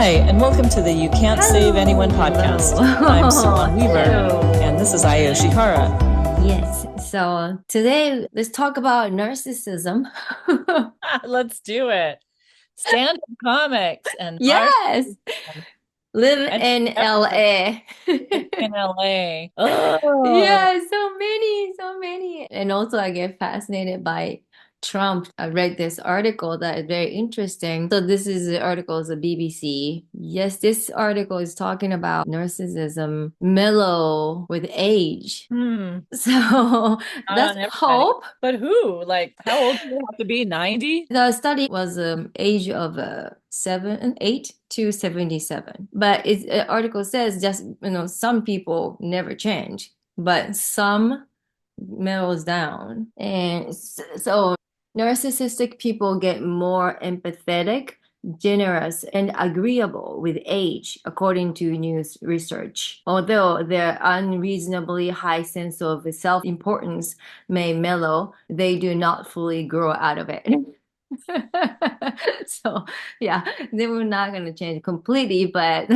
Hi, and welcome to the You Can't Save Anyone podcast. I'm Swan Weaver, and this is Ayo Shihara. Yes. So today, let's talk about narcissism. Let's do it. Stand-up comics and Yes. narcissism. Live And in LA. in LA. Oh, Yeah, so many, so many. And also, I get fascinated by Trump. I read this article that is very interesting. So this is the article is the BBC. Yes, this article is talking about narcissism, mellow with age. not So on that's everybody. hope. But who? Like, how old do you have to be? 90? The study was age of 8 to 77. But its article says just some people never change, but some mellows down. And so narcissistic people get more empathetic, generous, and agreeable with age, according to news research. Although their unreasonably high sense of self-importance may mellow, they do not fully grow out of it. So yeah, they were not gonna change completely, but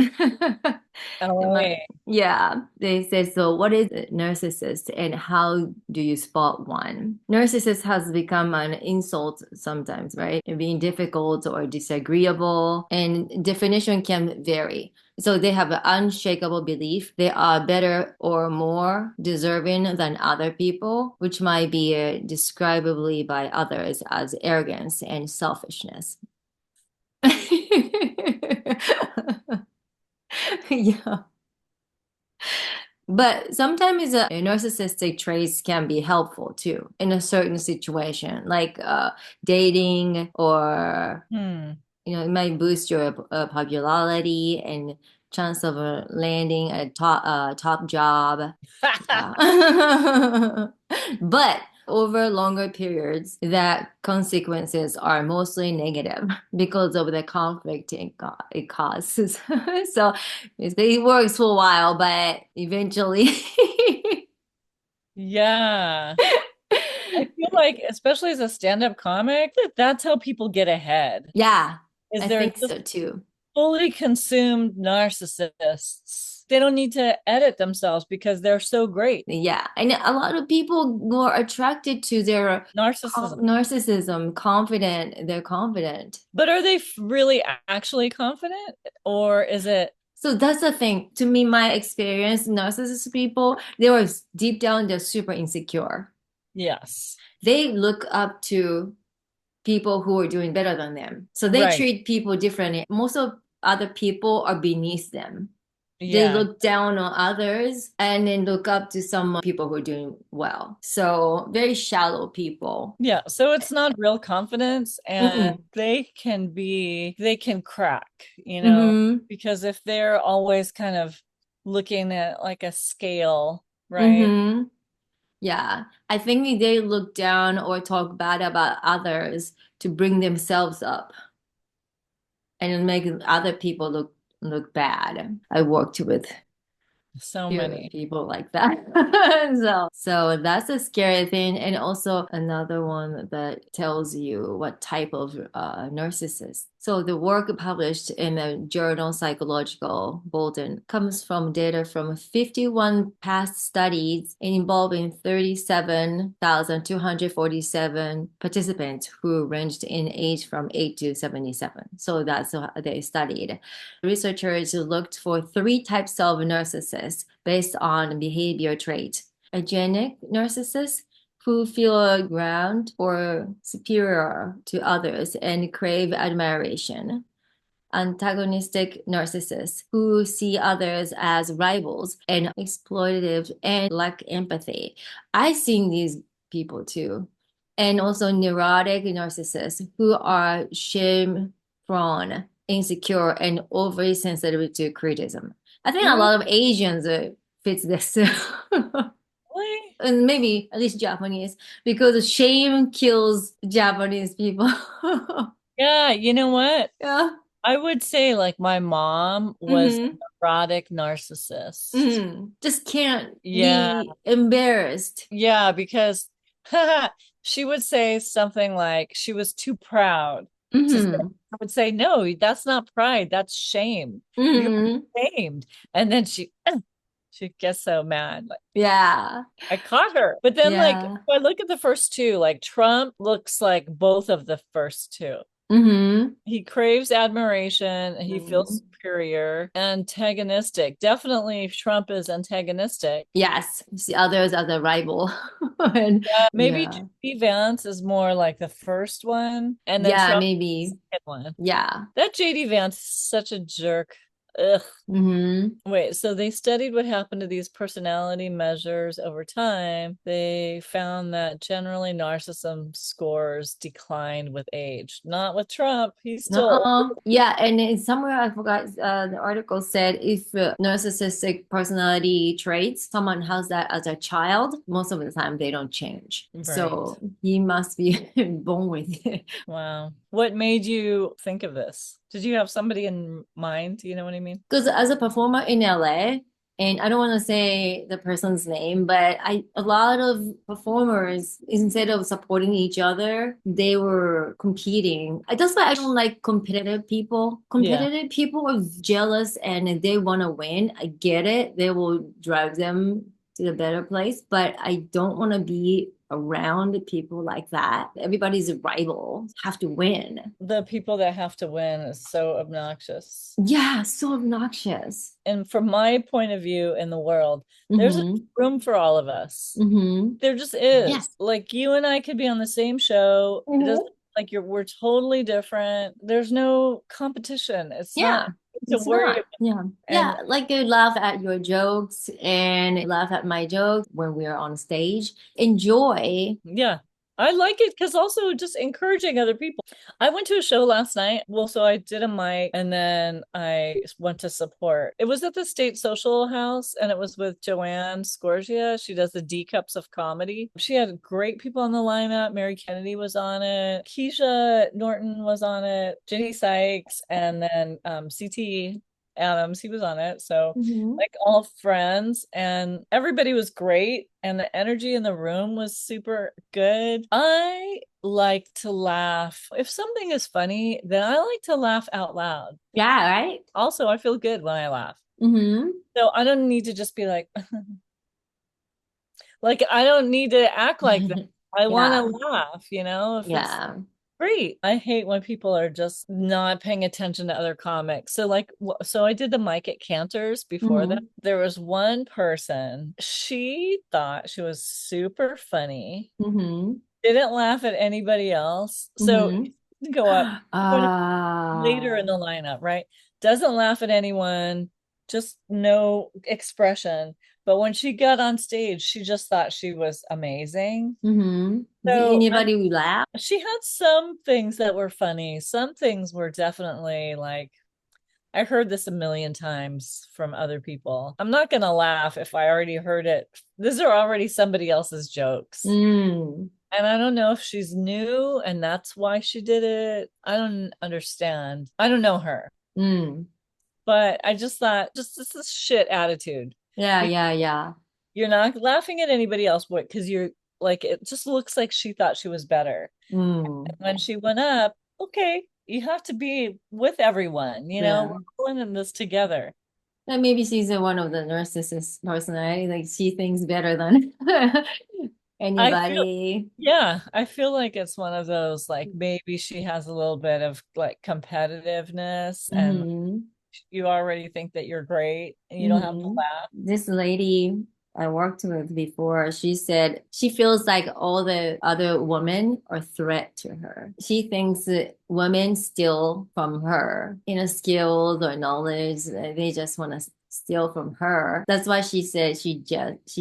LA. yeah, they said so. What is a narcissist and how do you spot one? Narcissist has become an insult sometimes, right? And being difficult or disagreeable, and definition can vary. So they have an unshakable belief they are better or more deserving than other people, which might be describably by others as arrogance and selfishness. Yeah. But sometimes narcissistic traits can be helpful too in a certain situation, like dating or, Hmm. it might boost your popularity and chance of landing a top job. Yeah. But over longer periods, that consequences are mostly negative because of the conflict it causes. So it works for a while, but eventually, Yeah. I feel like, especially as a stand-up comic, that's how people get ahead. yeah, Is I they're think just so too. fully consumed narcissists. They don't need to edit themselves because they're so great. Yeah, and a lot of people were attracted to their Narcissism. narcissism, confident. They're confident. But are they really actually confident? Or is it, So that's the thing. To me, my experience, narcissist people, they were deep down, they're super insecure. yes, They look up to people who are doing better than them. So they right. treat people differently. Most of other people are beneath them. They Yeah. look down on others and then look up to some people who are doing well. So very shallow people. Yeah. So it's not real confidence and Mm-mm. they can crack, Mm-hmm. because if they're always kind of looking at like a scale, right? Mm-hmm. Yeah. I think they look down or talk bad about others to bring themselves up and make other people look bad. I worked with So few many. people like that. So that's a scary thing. And also another one that tells you what type of narcissist. So the work published in the journal Psychological Bulletin comes from data from 51 past studies involving 37,247 participants who ranged in age from 8 to 77. So that's what they studied. Researchers looked for three types of narcissists based on behavior trait. Agenic narcissists who feel ground or superior to others and crave admiration. Antagonistic narcissists who see others as rivals and exploitative and lack empathy. I've seen these people too. And also neurotic narcissists who are shame prone, insecure, and overly sensitive to criticism. I think a Really? lot of Asians fits this. And maybe at least Japanese, because shame kills Japanese people. Yeah, you know what? Yeah. I would say like my mom was Hmm. a neurotic narcissist. Hmm. Just can't Yeah. be embarrassed. Yeah, because she would say something like she was too proud to say Hmm. I would say, no, that's not pride. That's shame. You're Hmm. shamed. And then she gets so mad. Like, Yeah. I caught her. But then, like, if Yeah. I look at the first two, like Trump looks like both of the first two. Hmm. He craves admiration. He feels Hmm. superior, antagonistic. Definitely, Trump is antagonistic. Yes. The others are the rival. And Maybe yeah. J.D. Vance is more like the first one, and then Yeah, Trump is maybe. the second one. Yeah. That J.D. Vance is such a jerk. Ugh. Hmm. Wait, so they studied what happened to these personality measures over time. They found that generally narcissism scores declined with age. Not with Trump. He's still Yeah, and in somewhere I forgot, the article said if narcissistic personality traits, someone has that as a child, most of the time they don't change. right. So he must be born with it. Wow. What made you think of this? Did you have somebody in mind? Do you know what I mean? Because as a performer in LA, and I don't want to say the person's name, but a lot of performers, instead of supporting each other, they were competing. That's why I don't like competitive people. Yeah. Competitive people are jealous and they want to win. I get it. They will drive them to a better place, but I don't want to be around people like that. Everybody's a rival, have to win. The people that have to win is so obnoxious. Yeah, so obnoxious. And from my point of view in the world, there's a Mm-hmm. room for all of us. Mm-hmm. There just is. Yes. Like you and I could be on the same show. It doesn't Hmm. like we're totally different. There's no competition. It's not Yeah, to it's worry not. about. Yeah. And Yeah, like you laugh at your jokes and laugh at my jokes when we're on stage. Enjoy. yeah, I like it because also just encouraging other people. I went to a show last night. Well, so I did a mic and then I went to support. It was at the State Social House and it was with Joanne Scorgia. She does the D Cups of Comedy. She had great people on the lineup. Mary Kennedy was on it. Keisha Norton was on it. Jenny Sykes and then CT Adams, he was on it. So Hmm. like all friends and everybody was great and the energy in the room was super good. I like to laugh. If something is funny, then I like to laugh out loud. Yeah, right? Also, I feel good when I laugh. Mm-hmm. So I don't need to just be like I don't need to act like that. I want to Yeah. laugh, if it's Yeah. great. I hate when people are just not paying attention to other comics. So like so I did the mic at Cantor's before that. Mm-hmm. There was one person, she thought she was super funny, Mm-hmm. didn't laugh at anybody else. So Mm-hmm. go up later in Ah. the lineup, right? Doesn't laugh at anyone, just no expression. But when she got on stage, she just thought she was amazing. Mm-hmm. Did So anybody laugh? she had some things that were funny. Some things were definitely like, I heard this a million times from other people. I'm not going to laugh if I already heard it. These are already somebody else's jokes. Mm. And I don't know if she's new and that's why she did it. I don't understand. I don't know her. Mm. But I just thought, just this is shit attitude. Yeah, Be- yeah, yeah. You're not laughing at anybody else, but because you're like, it just looks like she thought she was better. Mm. When she went up, okay, you have to be with everyone, Yeah. we're all in this together. And maybe she's one of the narcissist personality, like she thinks better than I feel, anybody. yeah, I feel like it's one of those, like maybe she has a little bit of like competitiveness and Hmm. you already think that you're great and you don't have to Hmm. laugh. This lady I worked with before, she said she feels like all the other women are threat to her. She thinks that women steal from her, skills or knowledge. They just want to steal from her. That's why she said she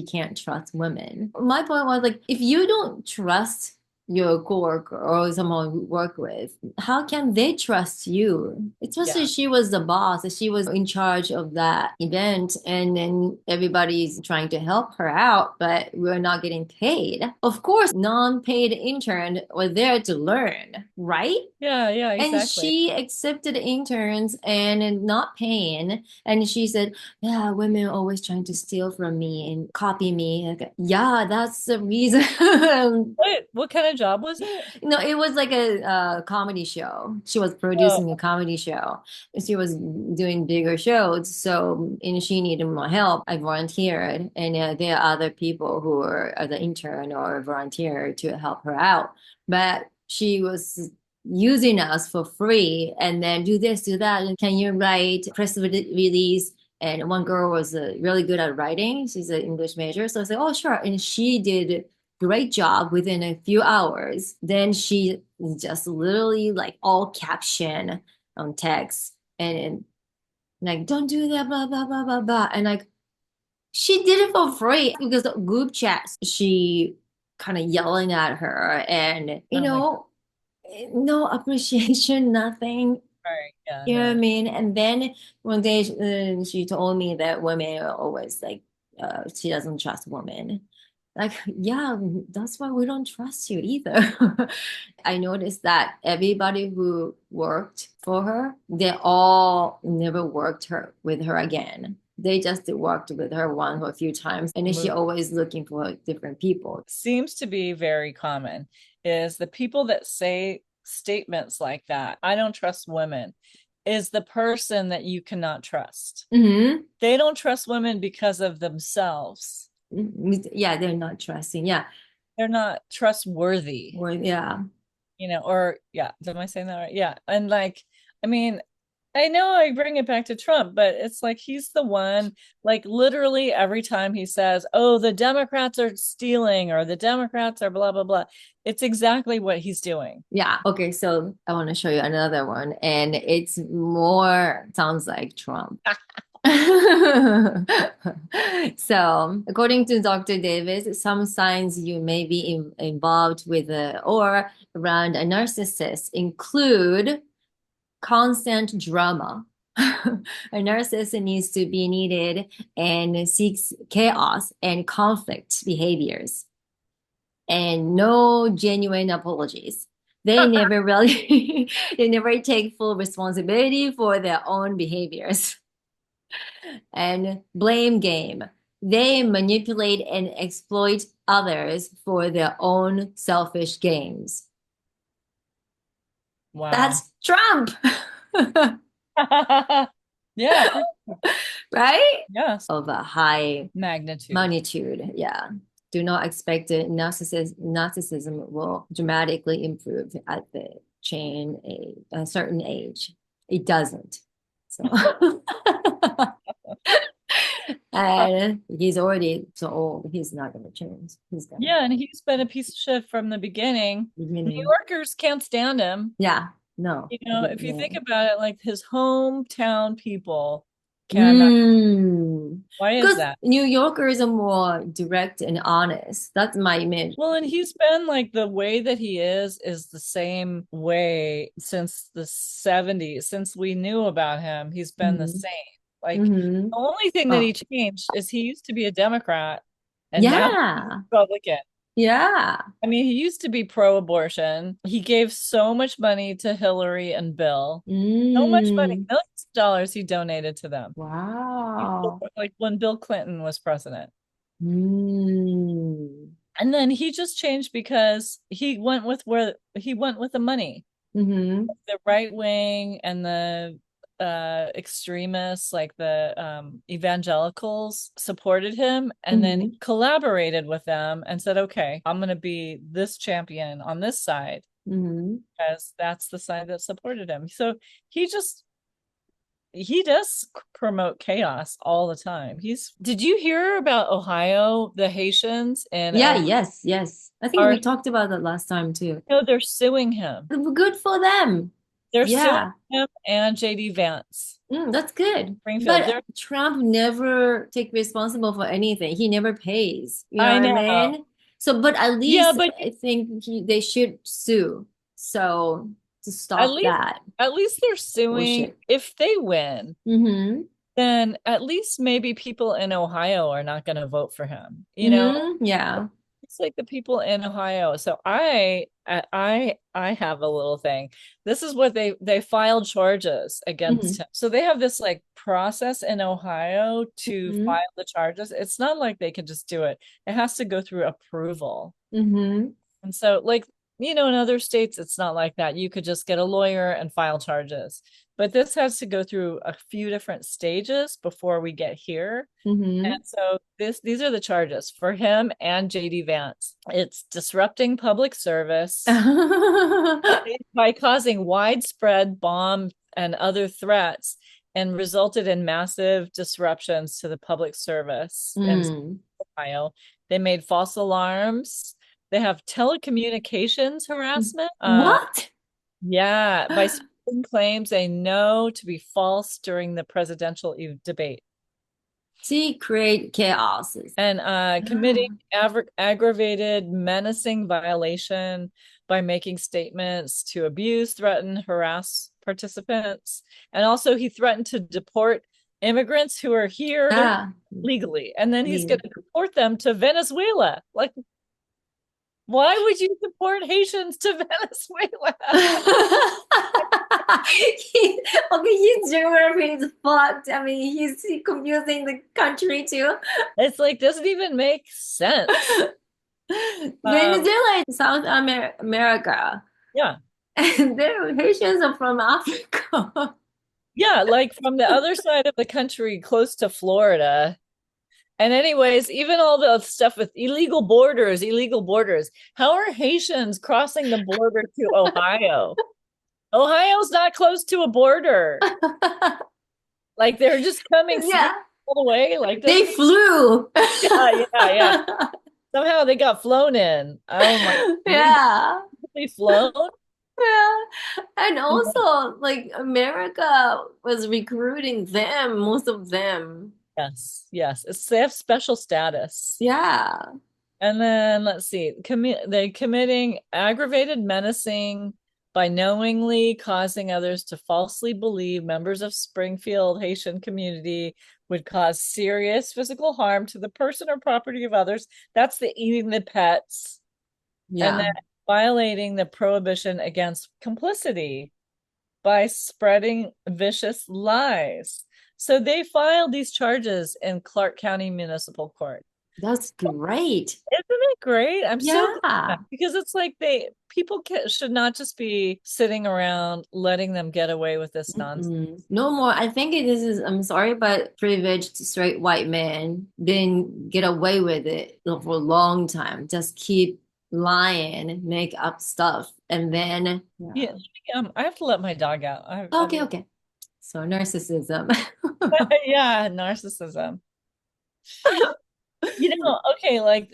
can't trust women. My point was like, if you don't trust your coworker or someone you work with, how can they trust you? Especially Yeah. she was the boss, she was in charge of that event, and then everybody's trying to help her out, but we're not getting paid. Of course, non-paid intern were there to learn, right? Yeah, yeah, And exactly. she accepted interns and not paying. And she said, yeah, women are always trying to steal from me and copy me. Like, yeah, that's the reason. What kind of job was it? No, it was like a, comedy show. She was Oh, producing a comedy show. She was doing bigger shows, so and she needed more help. I volunteered, and there are other people who were as an intern or volunteer to help her out. But she was using us for free, and then do this, do that. And can you write press release? And one girl was really good at writing. She's an English major, so I said, "Oh, sure." And she did great job within a few hours. Then she just literally like all caption on text and like, don't do that, blah, blah, blah, blah, blah. And like, she did it for free because the group chats, she kind of yelling at her and, oh my, no appreciation, nothing. right. Yeah, You know what I no. mean? And then one day she told me that women are always like, she doesn't trust women. Like, yeah, that's why we don't trust you either. I noticed that everybody who worked for her, they all never worked her with her again. They just worked with her one or a few times, and then she Move always looking for different people. seems to be very common is the people that say statements like that, I don't trust women, is the person that you cannot trust. Mm-hmm. They don't trust women because of themselves. Yeah, they're not trusting. Yeah, They're not trustworthy, or yeah. or yeah, am I saying that right? Yeah. And like, I mean, I know I bring it back to Trump, but it's like he's the one, like literally every time he says, oh, the Democrats are stealing or the Democrats are blah, blah, blah. It's exactly what he's doing. Yeah. Okay. So I want to show you another one, and it's more sounds like Trump. So, according to Dr. Davis, some signs you may be involved with or around a narcissist include constant drama. A narcissist needs to be needed and seeks chaos and conflict behaviors and no genuine apologies. They never really, they never take full responsibility for their own behaviors. And blame game. They manipulate and exploit others for their own selfish gains. Wow. That's Trump, Yeah, right? yes. Of a high Magnitude. magnitude. Yeah. Do not expect that narcissism will dramatically improve at the a certain age. It doesn't. So, and he's already so old. He's not going to change. He's gonna Yeah, and he's been a piece of shit from the beginning. New beginning. Yorkers can't stand him. Yeah. No. If you think about it, like his hometown people cannot. Mm. Why is Because that? New Yorkers are more direct and honest. That's my image. Well, and he's been like the way that he is the same way since the 70s. Since we knew about him, he's been the Mm-hmm. same. Like Mm-hmm. the only thing that Oh, he changed is he used to be a Democrat and now he's yeah. Republican. Yeah. I mean, he used to be pro-abortion. He gave so much money to Hillary and Bill. So much money, Mm. millions of dollars he donated to them. Wow. Like when Bill Clinton was president. Mm. And then he just changed because he went with the money. Mm-hmm. The right wing and the extremists, like the evangelicals, supported him and then Mm-hmm. collaborated with them and said, okay, I'm going to be this champion on this side Mm-hmm. because that's the side that supported him. So he just he does promote chaos all the time. Did you hear about Ohio, the Haitians and Yeah, Ohio? yes, yes. I think Are we talked about that last time too. no, they're suing him. Good for them. They're suing Yeah. him and JD Vance. That's good. Springfield. But Trump never take responsible for anything. He never pays. You know I what I know. mean? So, but at Yeah, least but I think they should sue. So to at stop least that at least they're suing. bullshit. If they win, Mm-hmm. then at least maybe people in Ohio are not going to vote for him. Mm-hmm. Yeah. It's like the people in Ohio. So I have a little thing. This is what they filed charges against Mm-hmm. him. So they have this like process in Ohio to Mm-hmm. file the charges. It's not like they can just do it. It has to go through approval. Mm-hmm. And so like in other states, it's not like that. You could just get a lawyer and file charges. But this has to go through a few different stages before we get here. And Mm-hmm. so these are the charges for him and JD Vance. It's disrupting public service by causing widespread bomb and other threats and resulted in massive disruptions to the public service in Mm. Ohio. They made false alarms. They have telecommunications harassment. What? Yeah, by spreading claims they know to be false during the presidential debate She create chaos. and committing aggravated menacing violation by making statements to abuse, threaten, harass participants. And also, he threatened to deport immigrants who are here Yeah. legally, and then he's going Leave. to deport them to Venezuela. Like, why would you deport Haitians to Venezuela? Okay, his geography is fucked. I mean, he's confusing the country too. It's like doesn't even make sense. Um, Venezuela is South America, yeah, and the Haitians are from Africa. yeah, like from the other side of the country, close to Florida. And anyways, even all the stuff with illegal borders. How are Haitians crossing the border to Ohio? Ohio's not close to a border. Like they're just coming Yeah, all the way. Like they doesn't flew. yeah. Somehow they got flown in. Oh my, Yeah. they flown? Yeah. And also, like, America was recruiting them, most of them. Yes, yes. They have special status. Yeah. And then let's see, they committing aggravated menacing by knowingly causing others to falsely believe members of Springfield Haitian community would cause serious physical harm to the person or property of others. That's the eating the pets. And then Yeah. violating the prohibition against complicity by spreading vicious lies. So they filed these charges in Clark County Municipal Court. That's great. Isn't it great? I'm so glad Yeah. because it's like people should not just be sitting around letting them get away with this nonsense. Mm-mm. No more. I think this is, I'm sorry, but privileged straight white men didn't get away with it for a long time. Just keep lying, make up stuff. And then, Yeah, yeah. I have to let my dog out. Okay, okay. So narcissism. Yeah, narcissism. Okay, like,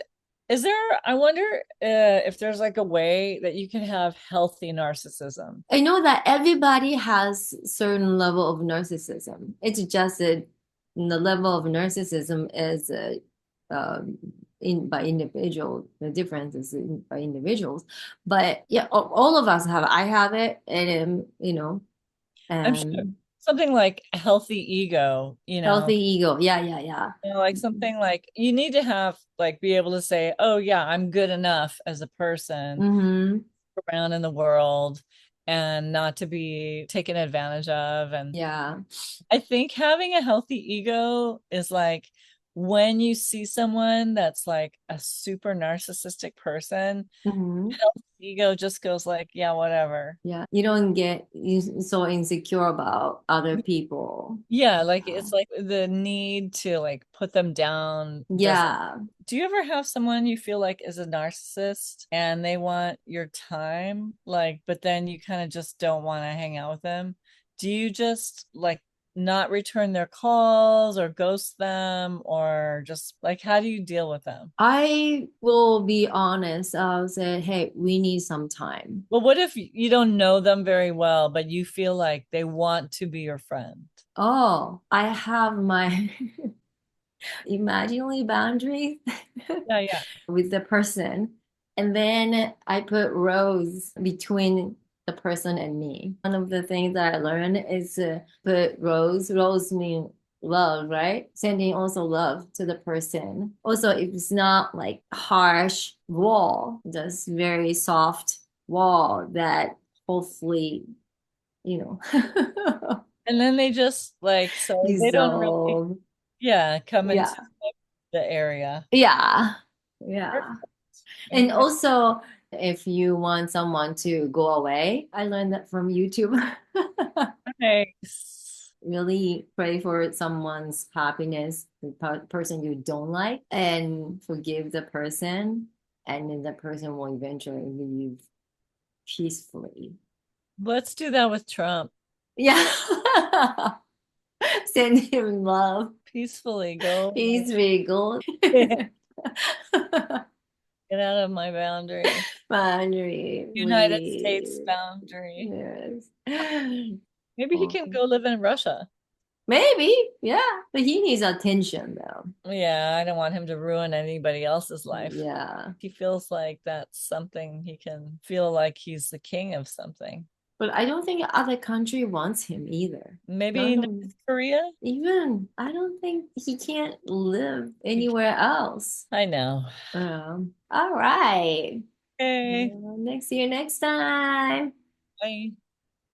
I wonder if there's like a way that you can have healthy narcissism. I know that everybody has certain level of narcissism. It's just that the level of narcissism is um, in by individual. The difference is by individuals. But yeah, all of us have. I have it, and I'm sure and something like a healthy ego, healthy ego. Yeah, yeah, yeah. like something like you need to have like be able to say, oh yeah, I'm good enough as a person Mm-hmm. around in the world and not to be taken advantage of. And Yeah. I think having a healthy ego is like when you see someone that's like a super narcissistic person, Mm-hmm. healthy ego just goes like, yeah, whatever. Yeah. You don't get so insecure about other people. Yeah, like Yeah. it's like the need to like put them down doesn't. Yeah. Do you ever have someone you feel like is a narcissist and they want your time, like, but then you kind of just don't want to hang out with them? Do you just like not return their calls or ghost them or just like how do you deal with them? I will be honest. I'll say, hey, we need some time. Well, what if you don't know them very well, but you feel like they want to be your friend? Oh, I have my imaginary boundaries Yeah, yeah. with the person. And then I put rows between the person and me. One of the things that I learned is to put rows. Rows mean love, right? Sending also love to the person. Also, if it's not like harsh wall, just very soft wall that hopefully, you know, And then they just like, so they don't really, dissolve. yeah, come into Yeah. the area. Yeah. Yeah. And Interesting. also, If you want someone to go away, I learned that from YouTube. Nice. Really pray for someone's happiness, the person you don't like, and forgive the person, and then the person will eventually leave peacefully. Let's do that with Trump. Yeah. Send him love. Peacefully go away. He's regal. Get out of my boundary. Boundary, United States we boundary. yes. Maybe he Oh, can go live in Russia. maybe, yeah, but he needs attention though. Yeah, I don't want him to ruin anybody else's life. Yeah, He feels like that's something he can feel like he's the king of something. but I don't think other country wants him either. Maybe None North of Korea? even I don't think he can't live He can- anywhere else. I know. All right. Okay. See you next time. Bye.